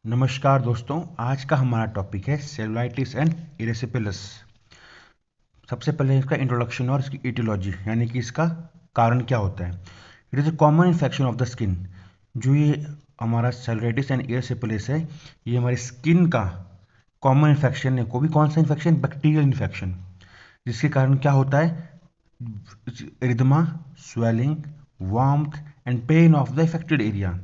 नमस्कार दोस्तों, आज का हमारा टॉपिक है सेलुलाइटिस एंड इरेसिपिलस। सबसे पहले इसका इंट्रोडक्शन और इसकी इटियोलॉजी यानी कि इसका कारण क्या होता है। It is a common infection of the skin. जो ये हमारा सेलुलाइटिस एंड इरेसिपिलस है, ये हमारी स्किन का कॉमन इन्फेक्शन है। को भी कौन सा इन्फेक्शन? बैक्टीरियल इन्फेक्शन, जिसके कारण क्या होता है? Erythema, swelling, warmth and pain of the affected area.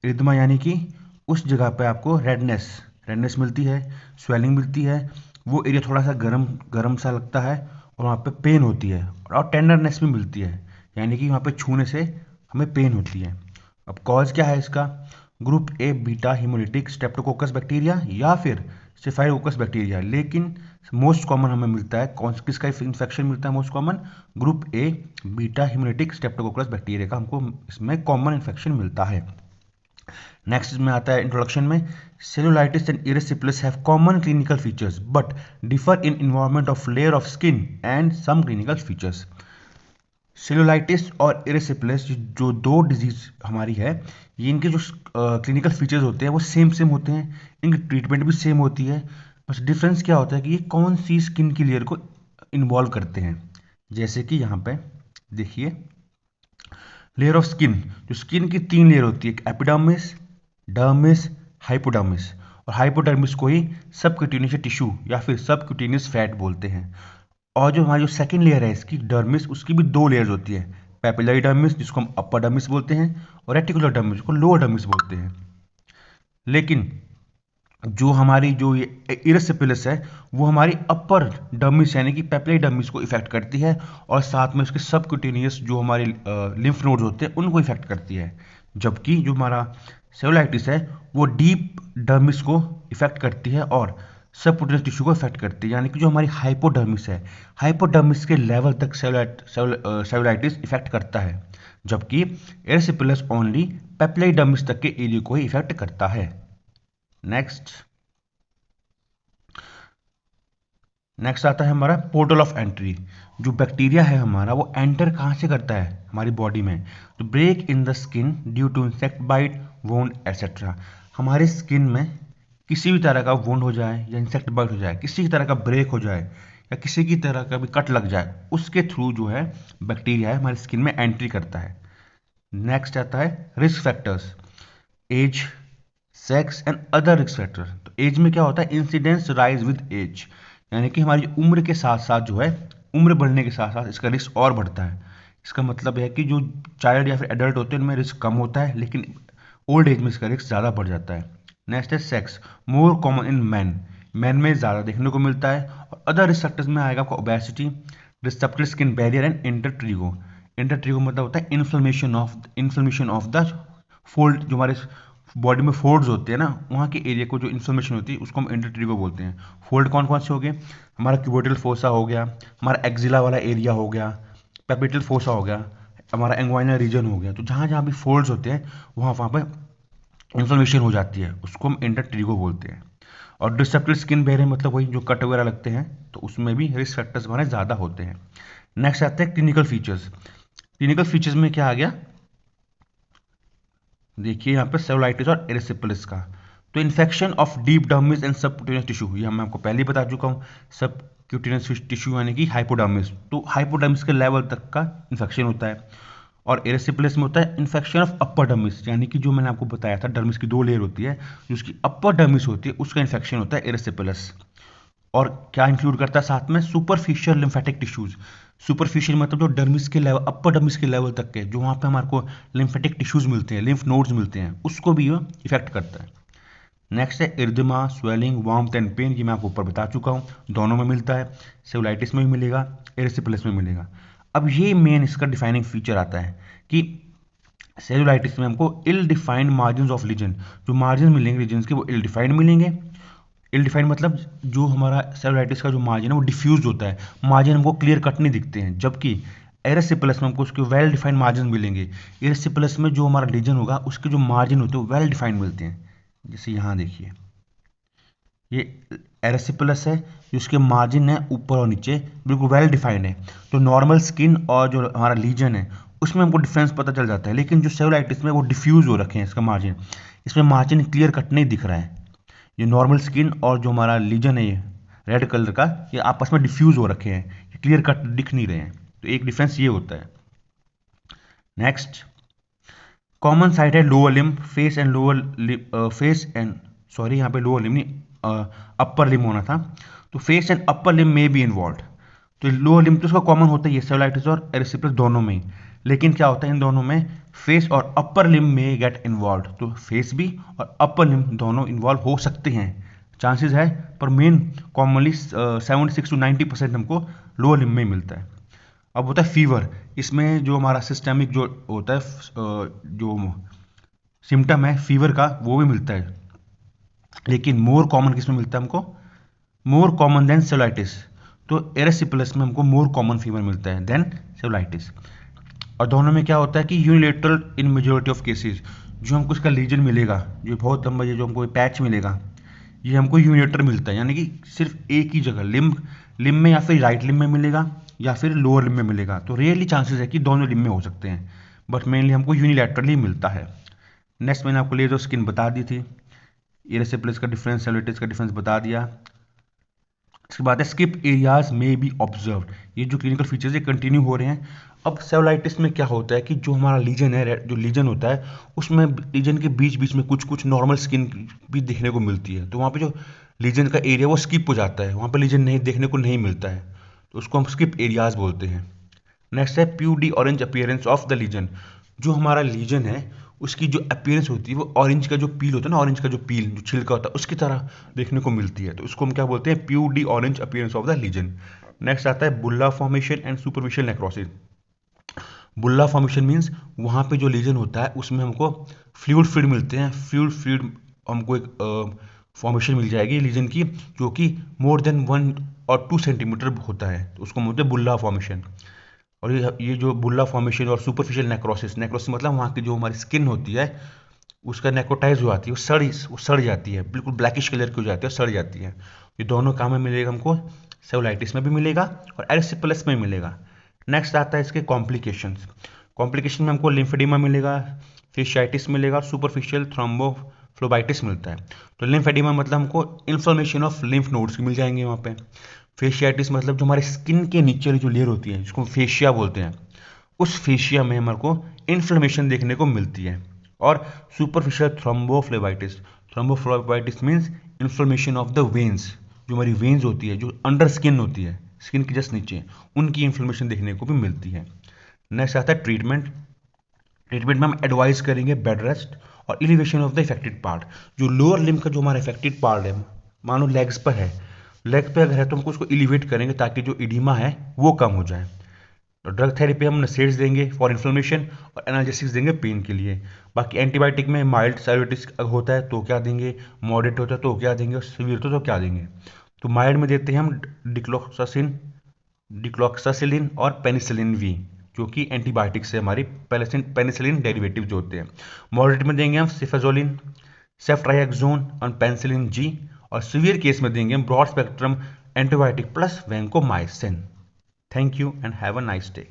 Erythema यानी कि उस जगह पे आपको रेडनेस रेडनेस मिलती है, स्वेलिंग मिलती है, वो एरिया थोड़ा सा गर्म गर्म सा लगता है और वहाँ पे पेन होती है और टेंडरनेस भी मिलती है, यानी कि वहाँ पे छूने से हमें पेन होती है। अब कॉज क्या है इसका? Group A beta haemolytic Streptococcus bacteria या फिर स्टेफाइलोकोकस बैक्टीरिया। लेकिन मोस्ट कॉमन हमें मिलता है कौन किसका इन्फेक्शन मिलता है? Most common group A beta haemolytic Streptococcus bacteria का हमको इसमें कॉमन इन्फेक्शन मिलता है। नेक्स्ट में आता है इंट्रोडक्शन में, cellulitis and erysipelas have common clinical features but differ in environment of layer of skin and some clinical features. Cellulitis और इरेसिपिलस जो दो डिजीज हमारी है, ये इनके जो क्लिनिकल फीचर्स होते हैं वो सेम होते हैं, इनकी ट्रीटमेंट भी सेम होती है। बस डिफरेंस क्या होता है कि ये कौन सी स्किन की लेयर को इन्वॉल्व करते हैं। जैसे कि यहाँ पे देखिए, लेयर ऑफ स्किन, जो स्किन की तीन लेयर होती है, एक एपिडर्मिस, डर्मिस, हाइपोडर्मिस। और हाइपोडर्मिस को ही सबक्यूटेनियस टिश्यू या फिर सबक्यूटेनियस फैट बोलते हैं। और जो हमारी जो सेकंड लेयर है इसकी डर्मिस, उसकी भी दो लेयर्स होती है, पेपिलरी डर्मिस जिसको हम अपर डर्मिस बोलते हैं और रेटिकुलर डर्मिस जिसको लोअर डर्मिस बोलते हैं। लेकिन जो हमारी जो ये इरेसिपिलस है, वो हमारी अपर डर्मिस यानी कि पेपिलरी डर्मिस को इफेक्ट करती है और साथ में उसके सबक्यूटेनियस जो हमारे लिम्फ नोड्स होते हैं उनको इफेक्ट करती है। जबकि जो हमारा सेलुलाइटिस है वो डीप डर्मिस को इफेक्ट करती है और सबक्यूटेनियस टिश्यू को इफेक्ट करती है, यानी कि जो हमारी हाइपोडर्मिस है, हाइपोडर्मिस के लेवल तक सेलुलाइटिस इफेक्ट करता है। जबकि इरेसिपिलस ओनली पेपिलरी डर्मिस तक के एरिया को ही इफेक्ट करता है। नेक्स्ट आता है हमारा पोर्टल ऑफ एंट्री। जो बैक्टीरिया है हमारा, वो एंटर कहाँ से करता है हमारी बॉडी में? तो break in the skin due to insect bite, wound etcetera. हमारे स्किन में किसी भी तरह का वुंड हो जाए या इंसेक्ट बाइट हो जाए, किसी की तरह का ब्रेक हो जाए या किसी की तरह का भी कट लग जाए, उसके थ्रू जो है बैक्टीरिया है हमारी स्किन में एंट्री करता है। नेक्स्ट आता है risk factors, age, sex and other risk factor. तो एज में क्या होता है? इंसिडेंस राइज विद एज, यानी कि हमारी उम्र के साथ साथ जो है, उम्र बढ़ने के साथ साथ इसका रिस्क और बढ़ता है। इसका मतलब है कि जो चाइल्ड या फिर एडल्ट होते हैं उनमें रिस्क कम होता है, लेकिन ओल्ड एज में इसका रिस्क ज़्यादा बढ़ जाता है। नेक्स्ट है sex, more common in man, man में ज़्यादा देखने को मिलता है। और अदर रिस्क फैक्टर्स में आएगा आपका obesity, receptor skin barrier and intertrigo. Intertrigo मतलब होता है इन्फ्लेमेशन ऑफ द फोल्ड, जो हमारे बॉडी में फोल्ड्स होते हैं ना, वहाँ के एरिया को जो इन्फ्लेमेशन होती है उसको हम इंटरट्रीगो बोलते हैं। फोल्ड कौन कौन से हो गए? हमारा क्यूबोटल फोसा हो गया, हमारा एक्जिला वाला एरिया हो गया, पेपिटल फोसा हो गया, हमारा एंग्वाइनल रीजन हो गया। तो जहाँ जहाँ भी फोल्ड्स होते हैं वहाँ पे इन्फ्लेमेशन हो जाती है, उसको हम इंटरट्रीगो बोलते हैं। और डिसेप्टिव स्किन बैरियर मतलब वही जो कट वगैरह लगते हैं, तो उसमें भी रिस्क फैक्टर्स हमारे ज़्यादा होते हैं। नेक्स्ट आते हैं क्लिनिकल फीचर्स। क्लिनिकल फीचर्स में क्या आ गया? देखिए यहाँ पे सेलुलाइटिस और इरेसिपिलस का। तो infection of deep dermis and subcutaneous tissue, ये मैं आपको पहले ही बता चुका हूँ। सबक्यूटेनियस टिश्यू यानी कि हाइपोडर्मिस, तो हाइपोडर्मिस के लेवल तक का इन्फेक्शन होता है। और इरेसिपिलस में होता है इन्फेक्शन ऑफ अपर डर्मिस, यानी कि जो मैंने आपको बताया था डर्मिस की दो लेयर होती है, जो उसकी अपर डर्मिस होती है उसका इन्फेक्शन होता है इरेसिपिलस। और क्या इंक्लूड करता है साथ में? Superficial lymphatic tissues. सुपरफिशियल मतलब जो डर्मिस के लेवल, अपर डर्मिस के लेवल तक के, जो वहाँ पे हमारे को लिम्फेटिक टिश्यूज मिलते हैं, लिम्फ नोड्स मिलते हैं, उसको भी ये इफेक्ट करता है। नेक्स्ट है इर्दिमा, स्वेलिंग, वार्मथ एंड पेन, ये मैं आपको ऊपर बता चुका हूँ, दोनों में मिलता है। सेलुलाइटिस में भी मिलेगा, इरेसिपिलस में मिलेगा। अब ये मेन इसका डिफाइनिंग फीचर आता है कि सेलुलाइटिस में हमको इल डिफाइंड मार्जिन ऑफ लीजन, जो मार्जिन मिलेंगे रीजन के वो इल डिफाइंड मिलेंगे। इल डिफाइंड मतलब जो हमारा सेलुलाइटिस का जो मार्जिन है वो डिफ्यूज होता है, मार्जिन हमको क्लियर कट नहीं दिखते हैं। जबकि एरेसिपिलस में हमको उसके वेल डिफाइंड मार्जिन मिलेंगे। एरेसिपिलस में जो हमारा रीजन होगा उसके जो मार्जिन होते हैं वो वेल डिफाइंड मिलते हैं। जैसे यहाँ देखिए, ये एरेसिपिलस है, जो उसके मार्जिन है ऊपर और नीचे बिल्कुल वेल डिफाइंड है। तो नॉर्मल स्किन और जो हमारा लीजन है उसमें हमको डिफरेंस पता चल जाता है, लेकिन जो सेलुलाइटिस में वो डिफ्यूज हो रखे हैं इसका मार्जिन, इसमें मार्जिन क्लियर कट नहीं दिख रहा है। ये नॉर्मल स्किन और जो हमारा लीजन है रेड कलर का, ये आपस में डिफ्यूज हो रखे हैं, ये क्लियर कट दिख नहीं रहे हैं, तो एक डिफरेंस ये होता है। नेक्स्ट, कॉमन साइट है lower limb, face and lower face and sorry यहाँ पे लोअर लिम्ब नहीं अपर लिम्ब होना था, तो फेस एंड अपर लिम्ब में भी इन्वॉल्व। तो लोअर लिम्ब तो उसका कॉमन होता ही है सेलुलाइटिस और एरिसिपेलस दोनों में ही, लेकिन क्या होता है इन दोनों में फेस और अपर लिम्ब में गेट इन्वॉल्व, तो फेस भी और अपर लिम्ब दोनों इन्वॉल्व हो सकते हैं, चांसेस है, पर मेन कॉमनली 76 to 90% हमको लोअर लिम्ब में मिलता है। अब होता है फीवर, इसमें जो हमारा सिस्टेमिक जो होता है जो सिम्टम है फीवर का वो भी मिलता है, लेकिन मोर कॉमन किसमें मिलता है हमको, मोर कॉमन देन सेलुलाइटिस, तो एरिसिपेलस में हमको मोर कॉमन फीवर मिलता है देन सेलुलाइटिस। और दोनों में क्या होता है कि unilateral in majority of cases, जो हमको इसका लीजन मिलेगा, जो बहुत लंबा जो हमको पैच मिलेगा, ये हमको यूनिलेटरल मिलता है, यानी कि सिर्फ एक ही जगह लिम्ब में या फिर राइट लिम्ब में मिलेगा या फिर लोअर लिम्ब में मिलेगा, तो रियरली चांसेस है कि दोनों लिम्ब में हो सकते हैं, बट मेनली हमको यूनिलैटरली मिलता है। नेक्स्ट मैंने आपको लेजर स्किन बता दी थी, एरिसिपेलस का डिफरेंस, सेलुलाइटिस का डिफरेंस बता दिया। इसके बाद है स्किप एरियाज में बी ऑब्जर्व्ड, ये जो क्लिनिकल फीचर्स ये कंटिन्यू हो रहे हैं। अब सेलुलाइटिस में क्या होता है कि जो हमारा लीजन है, जो लीजन होता है उसमें लीजन के बीच बीच में कुछ कुछ नॉर्मल स्किन भी देखने को मिलती है, तो वहाँ पे जो लीजन का एरिया वो स्किप हो जाता है, वहाँ पे लीजन नहीं देखने को नहीं मिलता है, तो उसको हम स्किप एरियाज बोलते हैं। नेक्स्ट है peau d'orange appearance of the lesion, जो हमारा लीजन है उसकी जो अपीयरेंस होती है वो ऑरेंज का जो पील होता है ना, ऑरेंज का जो पील जो छिलका होता है उसकी तरह देखने को मिलती है, तो उसको हम क्या बोलते हैं, peau d'orange appearance of the lesion. Next आता है bulla formation and superficial necrosis. Bulla formation means वहाँ पे जो लीजन होता है उसमें हमको फ्लूइड फीड मिलते हैं, फ्लूइड हमको एक फॉर्मेशन मिल जाएगी लीजन की, जो कि मोर देन 1 और 2 सेंटीमीटर होता है, तो उसको बोलते हैं बुल्ला फॉर्मेशन। और ये जो बुल्ला फॉर्मेशन और सुपरफिशियल नेक्रोसिस, नेक्रोसिस मतलब वहाँ की जो हमारी स्किन होती है उसका नेक्रोटाइज हो जाती है, वो सड़ जाती है, बिल्कुल ब्लैकिश कलर की हो जाती है और सड़ जाती है। ये दोनों काम में मिलेगा हमको, सेलुलाइटिस में भी मिलेगा और एरिसिपेलस में मिलेगा। नेक्स्ट आता है इसके कॉम्प्लिकेशंस। कॉम्प्लिकेशन में हमको लिम्फेडिमा मिलेगा, फेशियाइटिस मिलेगा और सुपरफिशियल थ्रोम्बोफ्लोबाइटिस मिलता है। तो लिम्फेडिमा मतलब हमको इन्फ्लेमेशन ऑफ लिम्फ नोड्स मिल जाएंगे वहाँ पे। फेशियाइटिस मतलब जो हमारे स्किन के नीचे वाली जो लेयर होती है जिसको फेशिया बोलते हैं, उस फेशिया में हमारे को इन्फ्लेमेशन देखने को मिलती है। और superficial thrombophlebitis means inflammation of the veins, जो हमारी वेन्स होती है जो अंडर स्किन होती है, स्किन के जस्ट नीचे, उनकी इन्फ्लेमेशन देखने को भी मिलती है। नेक्स्ट आता है ट्रीटमेंट। ट्रीटमेंट में हम एडवाइस करेंगे बेड रेस्ट और elevation of the affected part. जो लोअर लिम्ब का जो हमारा इफेक्टेड पार्ट है, मानो लेग्स पर है, लेग पे अगर है तो हमको उसको एलिवेट करेंगे ताकि जो इडीमा है वो कम हो जाए। तो ड्रग थेरेपी हम नसेड्स देंगे फॉर इन्फ्लेमेशन और एनाल्जेसिक्स देंगे पेन के लिए। बाकी एंटीबायोटिक में माइल्ड सेलुलाइटिस होता है तो क्या देंगे, मॉडरेट होता है तो क्या देंगे और सीवियर होता है तो क्या देंगे। तो माइल्ड में देते हैं हम डिक्लोक्सासिलिन और पेनिसिलिन वी, जो कि एंटीबायोटिक से हमारी पेनिसिलिन डेरिवेटिव जो होते हैं। मॉडरेट में देंगे हम सिफेजोलिन, सेफ्ट्राइक्सोन और पेनिसिलिन जी, और सीवियर केस में देंगे हम broad spectrum antibiotic plus vancomycin. Thank you and have a nice day.